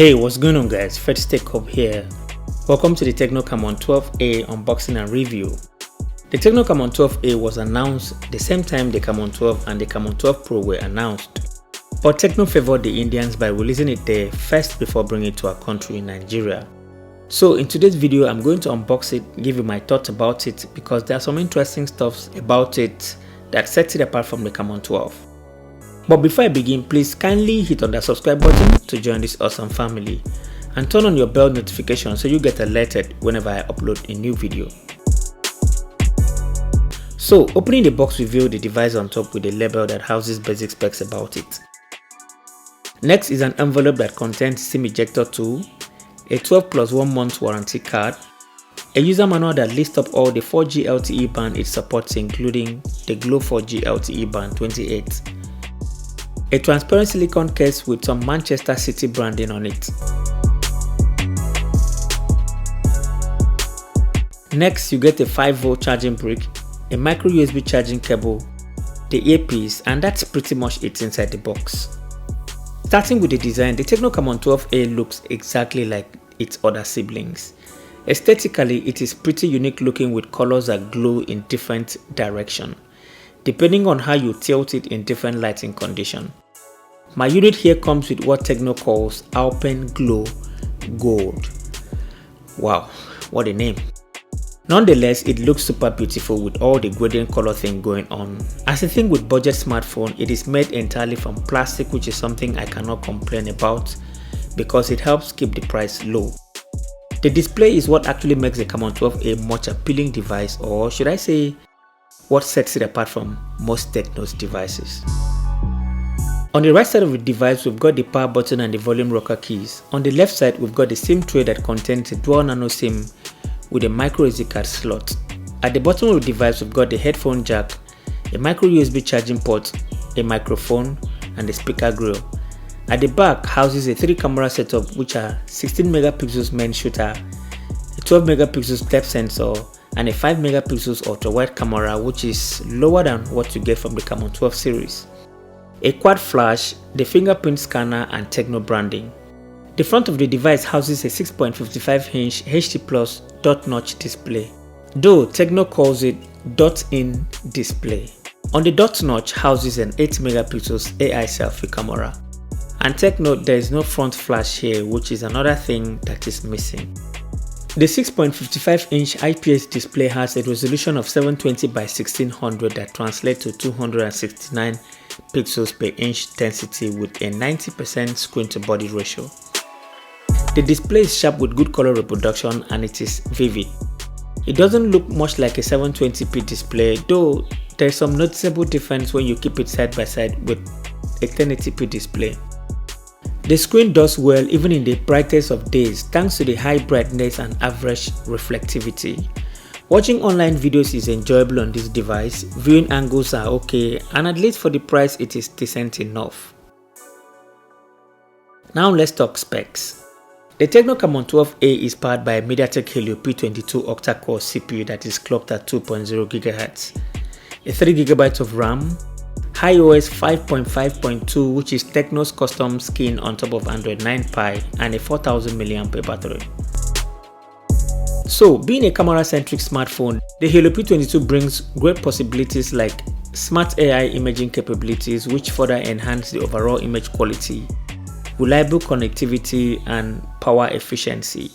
Hey, what's going on guys, First Tech Hub here. Welcome to the Tecno Camon 12A unboxing and review. The Tecno Camon 12A was announced the same time the Camon 12 and the Camon 12 Pro were announced. But Tecno favored the Indians by releasing it there first before bringing it to our country in Nigeria. So in today's video, I'm going to unbox it, give you my thoughts about it because there are some interesting stuff about it that sets it apart from the Camon 12. But before I begin, please kindly hit on the subscribe button to join this awesome family and turn on your bell notification so you get alerted whenever I upload a new video. So opening the box reveals the device on top with a label that houses basic specs about it. Next is an envelope that contains SIM ejector tool, a 12 plus 1 month warranty card, a user manual that lists up all the 4G LTE band it supports including the Glow 4G LTE band 28, a transparent silicone case with some Manchester City branding on it. Next, you get a 5V charging brick, a micro USB charging cable, the earpiece, and that's pretty much it inside the box. Starting with the design, the Tecno Camon 12A looks exactly like its other siblings. Aesthetically, it is pretty unique looking with colors that glow in different directions, depending on how you tilt it in different lighting conditions. My unit here comes with what Tecno calls Alpen Glow Gold. Wow, what a name. Nonetheless, it looks super beautiful with all the gradient color thing going on. As a thing with budget smartphone, it is made entirely from plastic, which is something I cannot complain about because it helps keep the price low. The display is what actually makes the Camon 12 a much appealing device, or should I say, what sets it apart from most Tecno's devices. On the right side of the device, we've got the power button and the volume rocker keys. On the left side, we've got the SIM tray that contains a dual nano SIM with a micro SD card slot. At the bottom of the device, we've got the headphone jack, a micro USB charging port, a microphone, and a speaker grill. At the back houses a 3 camera setup, which are 16 megapixels main shooter, a 12 megapixels depth sensor, and a 5 megapixels ultra wide camera, which is lower than what you get from the Camon 12 series. A quad flash, the fingerprint scanner, and Tecno branding. The front of the device houses a 6.55-inch HD Plus dot notch display, though Tecno calls it dot-in display. On the dot notch houses an 8 megapixels AI selfie camera. And take note, there is no front flash here, which is another thing that is missing. The 6.55-inch IPS display has a resolution of 720 by 1600 that translates to 269 pixels per inch density with a 90% screen to body ratio. The display is sharp with good color reproduction and it is vivid. It doesn't look much like a 720p display, though there is some noticeable difference when you keep it side by side with a 1080p display. The screen does well even in the brightest of days thanks to the high brightness and average reflectivity. Watching online videos is enjoyable on this device, viewing angles are okay, and at least for the price it is decent enough. Now let's talk specs. The Tecno Camon 12A is powered by a MediaTek Helio P22 octa-core CPU that is clocked at 2.0 GHz, a 3GB of RAM, iOS 5.5.2 which is Tecno's custom skin on top of Android 9 Pie, and a 4000 mAh battery. So, being a camera-centric smartphone, the Helio P22 brings great possibilities like smart AI imaging capabilities which further enhance the overall image quality, reliable connectivity, and power efficiency.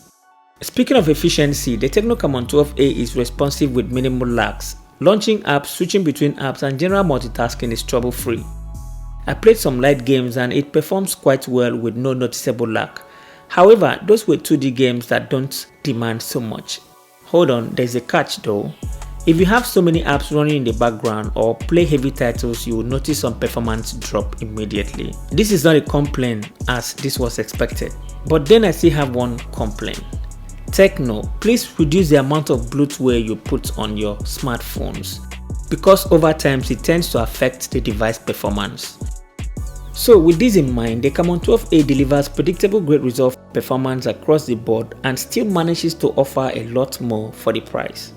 Speaking of efficiency, the Tecno Camon 12A is responsive with minimal lags. Launching apps, switching between apps, and general multitasking is trouble-free. I played some light games and it performs quite well with no noticeable lag. However, those were 2D games that don't demand so much. Hold on, there's a catch though. If you have so many apps running in the background or play heavy titles, you will notice some performance drop immediately. This is not a complaint as this was expected, but then I still have one complaint. Tecno, please reduce the amount of bloatware you put on your smartphones because over time it tends to affect the device performance. So with this in mind, the Camon 12A delivers predictable great result performance across the board and still manages to offer a lot more for the price.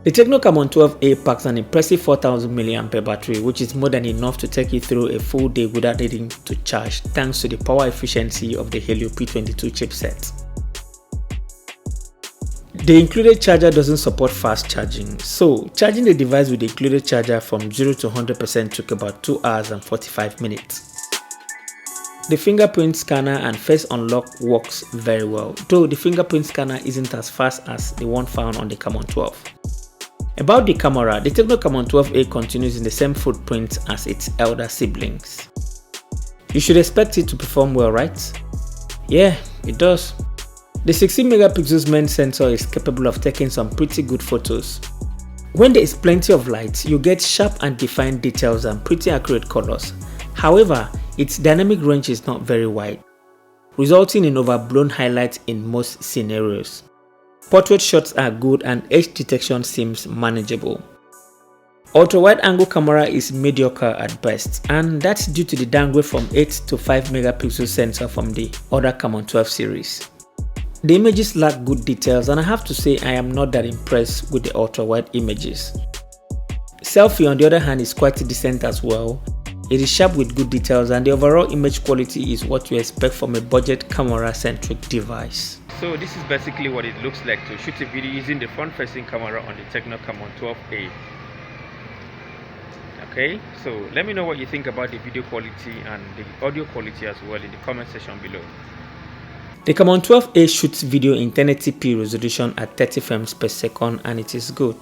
The Tecno Camon 12A packs an impressive 4000 mAh battery, which is more than enough to take you through a full day without needing to charge thanks to the power efficiency of the Helio P22 chipset. The included charger doesn't support fast charging, so charging the device with the included charger from 0 to 100% took about 2 hours and 45 minutes. The fingerprint scanner and face unlock works very well, though the fingerprint scanner isn't as fast as the one found on the Camon 12. About the camera, the Tecno Camon 12A continues in the same footprint as its elder siblings. You should expect it to perform well, right? Yeah, it does. The 16 megapixels main sensor is capable of taking some pretty good photos. When there is plenty of light, you get sharp and defined details and pretty accurate colors. However, its dynamic range is not very wide, resulting in overblown highlights in most scenarios. Portrait shots are good and edge detection seems manageable. Ultra-wide angle camera is mediocre at best, and that's due to the downgrade from 8 to 5 megapixel sensor from the other Camon 12 series. The images lack good details, and I have to say I am not that impressed with the ultra-wide images. Selfie on the other hand is quite decent as well. It is sharp with good details, and the overall image quality is what you expect from a budget camera-centric device. So this is basically what it looks like to shoot a video using the front-facing camera on the Tecno Camon 12A. Okay, so let me know what you think about the video quality and the audio quality as well in the comment section below. The Camon 12A shoots video in 1080p resolution at 30 frames per second, and it is good,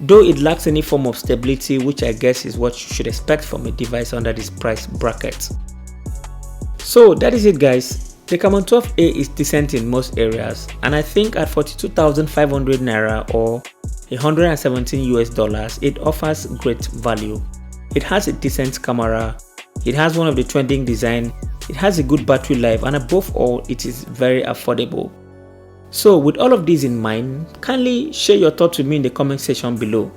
though it lacks any form of stability, which I guess is what you should expect from a device under this price bracket. So that is it, guys. The Camon 12A is decent in most areas, and I think at 42,500 naira or $117 it offers great value. It has a decent camera, it has one of the trending design, it has a good battery life, and above all, it is very affordable. So with all of these in mind, kindly share your thoughts with me in the comment section below.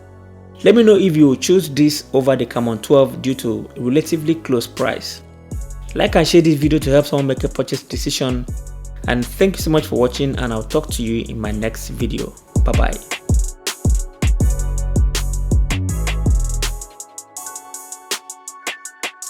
Let me know if you will choose this over the Camon 12 due to a relatively close price. Like and share this video to help someone make a purchase decision, and thank you so much for watching, and I'll talk to you in my next video. Bye bye.